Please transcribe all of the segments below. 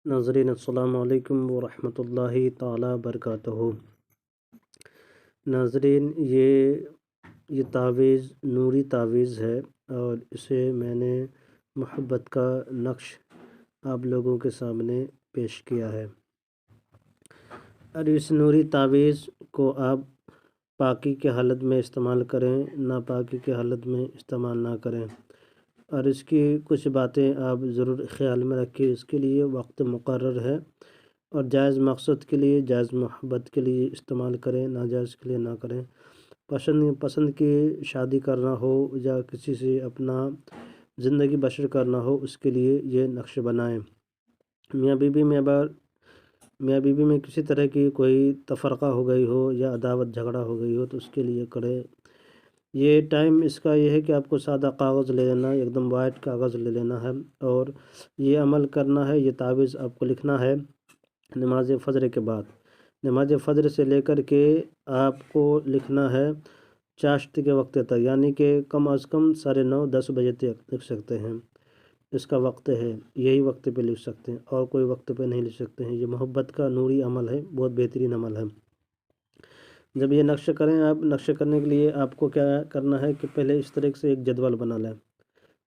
ناظرین السلام علیکم ورحمۃ اللہ تعالی وبرکاتہ۔ ناظرین یہ تعویذ نوری تعویذ ہے اور اسے میں نے محبت کا نقش آپ لوگوں کے سامنے پیش کیا ہے۔ اور اس نوری تعویذ کو آپ پاکی کے حالت میں استعمال کریں، ناپاکی کے حالت میں استعمال نہ کریں، اور اس کی کچھ باتیں آپ ضرور خیال میں رکھیں۔ اس کے لیے وقت مقرر ہے اور جائز مقصد کے لیے، جائز محبت کے لیے استعمال کریں، ناجائز کے لیے نہ کریں۔ پسند کی شادی کرنا ہو یا کسی سے اپنا زندگی بسر کرنا ہو، اس کے لیے یہ نقش بنائیں۔ میاں بیوی میں کسی طرح کی کوئی تفرقہ ہو گئی ہو یا عداوت جھگڑا ہو گئی ہو تو اس کے لیے کریں۔ یہ ٹائم اس کا یہ ہے کہ آپ کو سادہ کاغذ لے لینا ہے، ایک دم وائٹ کاغذ لے لینا ہے اور یہ عمل کرنا ہے۔ یہ تعویذ آپ کو لکھنا ہے نماز فجر کے بعد۔ نماز فجر سے لے کر کے آپ کو لکھنا ہے چاشت کے وقت تک، یعنی کہ کم از کم 9:30 10 بجے تک لکھ سکتے ہیں۔ اس کا وقت ہے، یہی وقت پہ لکھ سکتے ہیں اور کوئی وقت پہ نہیں لکھ سکتے ہیں۔ یہ محبت کا نوری عمل ہے، بہت بہترین عمل ہے۔ جب یہ نقش کریں، آپ نقش کرنے کے لیے آپ کو کیا کرنا ہے کہ پہلے اس طرح سے ایک جدول بنا لیں،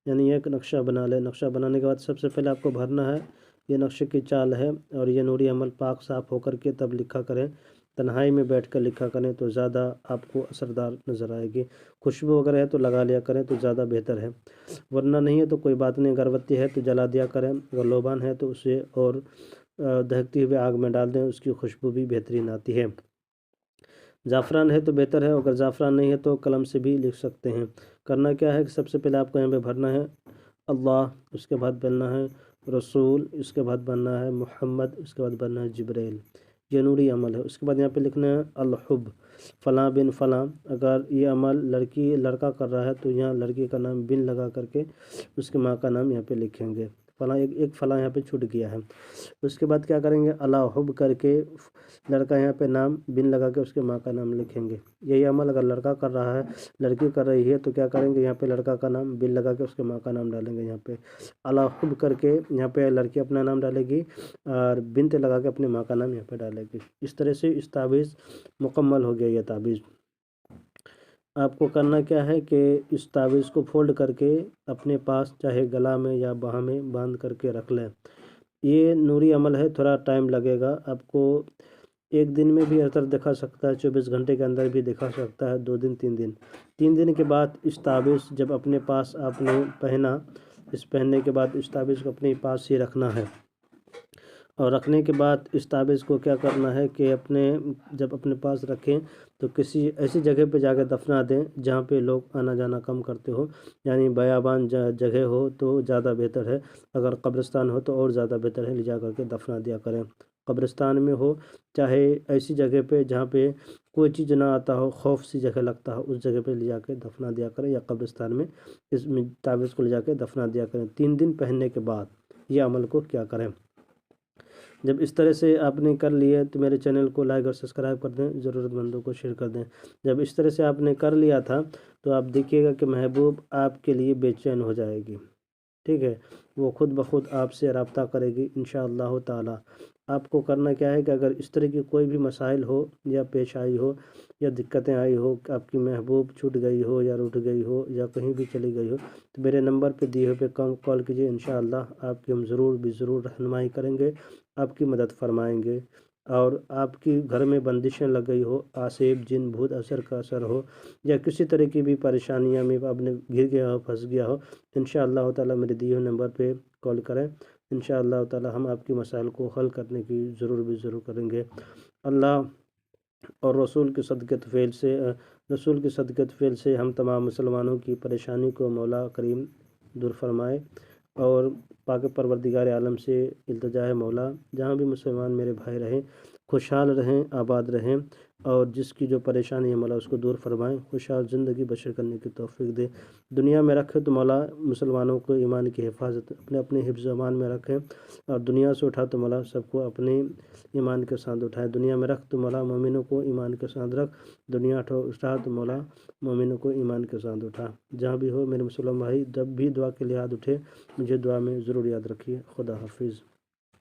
یعنی ایک نقشہ بنا لیں۔ نقشہ بنانے کے بعد سب سے پہلے آپ کو بھرنا ہے، یہ نقشے کی چال ہے اور یہ نوری عمل پاک صاف ہو کر کے تب لکھا کریں۔ تنہائی میں بیٹھ کر لکھا کریں تو زیادہ آپ کو اثردار نظر آئے گی۔ خوشبو وغیرہ ہے تو لگا لیا کریں تو زیادہ بہتر ہے، ورنہ نہیں ہے تو کوئی بات نہیں، اگربتی ہے تو جلا دیا کریں، اگر لوبان ہے تو اسے اور دہکتی ہوئے آگ میں ڈال دیں، اس کی خوشبو بھی بہترین آتی ہے۔ زعفران ہے تو بہتر ہے، اگر زعفران نہیں ہے تو قلم سے بھی لکھ سکتے ہیں۔ کرنا کیا ہے کہ سب سے پہلے آپ کو یہاں پہ بھرنا ہے اللہ، اس کے بعد بننا ہے رسول، اس کے بعد بننا ہے محمد، اس کے بعد بننا ہے جبریل۔ یہ نوری عمل ہے۔ اس کے بعد یہاں پہ لکھنا ہے الحب فلاں بن فلاں۔ اگر یہ عمل لڑکا کر رہا ہے تو یہاں لڑکی کا نام بن لگا کر کے اس کے ماں کا نام یہاں پہ لکھیں گے۔ فلاں ایک فلاں یہاں پہ چھوٹ گیا ہے۔ اس کے بعد کیا کریں گے، الحب کر کے لڑکا یہاں پہ نام بن لگا کے اس کے ماں کا نام لکھیں گے۔ یہی عمل اگر لڑکا کر رہا ہے، لڑکی کر رہی ہے تو کیا کریں گے، یہاں پہ لڑکا کا نام بن لگا کے اس کے ماں کا نام ڈالیں گے۔ یہاں پہ الحب کر کے یہاں پہ لڑکی اپنا نام ڈالے گی اور بنت لگا کے اپنے ماں کا نام یہاں پہ ڈالے گی۔ اس طرح سے اس تعویذ مکمل ہو گیا۔ یہ تعویذ آپ کو کرنا کیا ہے کہ اس تعویذ کو فولڈ کر کے اپنے پاس چاہے گلا میں یا باہ میں باندھ کر کے رکھ لیں۔ یہ نوری عمل ہے، تھوڑا ٹائم لگے گا آپ کو، ایک دن میں بھی اثر دکھا سکتا ہے، 24 گھنٹے کے اندر بھی دکھا سکتا ہے، 2 دن 3 دن کے بعد اس تعویذ جب اپنے پاس آپ نے پہنا، اس پہننے کے بعد اس تعویذ کو اپنے پاس ہی رکھنا ہے، اور رکھنے کے بعد اس تعویذ کو کیا کرنا ہے کہ جب اپنے پاس رکھیں تو کسی ایسی جگہ پہ جا کے دفنا دیں جہاں پہ لوگ آنا جانا کم کرتے ہو، یعنی بیابان جگہ ہو تو زیادہ بہتر ہے، اگر قبرستان ہو تو اور زیادہ بہتر ہے، لے جا کر کے دفنا دیا کریں۔ قبرستان میں ہو چاہے ایسی جگہ پہ جہاں پہ کوئی چیز نہ آتا ہو، خوف سی جگہ لگتا ہو، اس جگہ پہ لے جا کے دفنا دیا کریں، یا قبرستان میں اس تعویذ کو لے جا کے دفنا دیا کریں۔ 3 دن پہننے کے بعد یہ عمل کو کیا کریں۔ جب اس طرح سے آپ نے کر لیے تو میرے چینل کو لائک اور سبسکرائب کر دیں، ضرورت مندوں کو شیئر کر دیں۔ جب اس طرح سے آپ نے کر لیا تھا تو آپ دیکھیے گا کہ محبوب آپ کے لیے بے چین ہو جائے گی، ٹھیک ہے، وہ خود بخود آپ سے رابطہ کرے گی انشاءاللہ تعالی۔ آپ کو کرنا کیا ہے کہ اگر اس طرح کی کوئی بھی مسائل ہو یا پیش آئی ہو یا دقتیں آئی ہو کہ آپ کی محبوب چھوٹ گئی ہو یا روٹھ گئی ہو یا کہیں بھی چلی گئی ہو تو میرے نمبر پہ دیے ہوئے پہ کال کیجیے، انشاءاللہ آپ کی ہم ضرور رہنمائی کریں گے، آپ کی مدد فرمائیں گے۔ اور آپ کی گھر میں بندشیں لگ گئی ہو، آسیب جن بھوت اثر کا اثر ہو یا کسی طرح کی بھی پریشانیاں میں آپ نے گر گیا ہو، پھنس گیا ہو، انشاءاللہ تعالی میرے دیے ہوئے نمبر پہ کال کریں، انشاءاللہ تعالی ہم آپ کی مسائل کو حل کرنے کی ضرور کریں گے۔ اللہ اور رسول کے صدقۃ فعل سے ہم تمام مسلمانوں کی پریشانی کو مولا کریم دور فرمائے، اور پاک پروردگار عالم سے التجا ہے مولا جہاں بھی مسلمان میرے بھائی رہیں خوشحال رہیں، آباد رہیں، اور جس کی جو پریشانی ہے مولا اس کو دور فرمائیں، خوشحال زندگی بسر کرنے کی توفیق دے۔ دنیا میں رکھے تو مولا مسلمانوں کو ایمان کی حفاظت اپنے حفظ و امان میں رکھیں، اور دنیا سے اٹھا تو مولا سب کو اپنے ایمان کے ساتھ اٹھائے۔ دنیا میں رکھ تو مولا مومنوں کو ایمان کے ساتھ رکھ، دنیا اٹھا تو مولا مومنوں کو ایمان کے ساتھ اٹھا۔ جہاں بھی ہو میرے مسلمان بھائی، جب بھی دعا کے لیے ہاتھ اٹھے مجھے دعا میں ضرور یاد رکھیے۔ خدا حافظ۔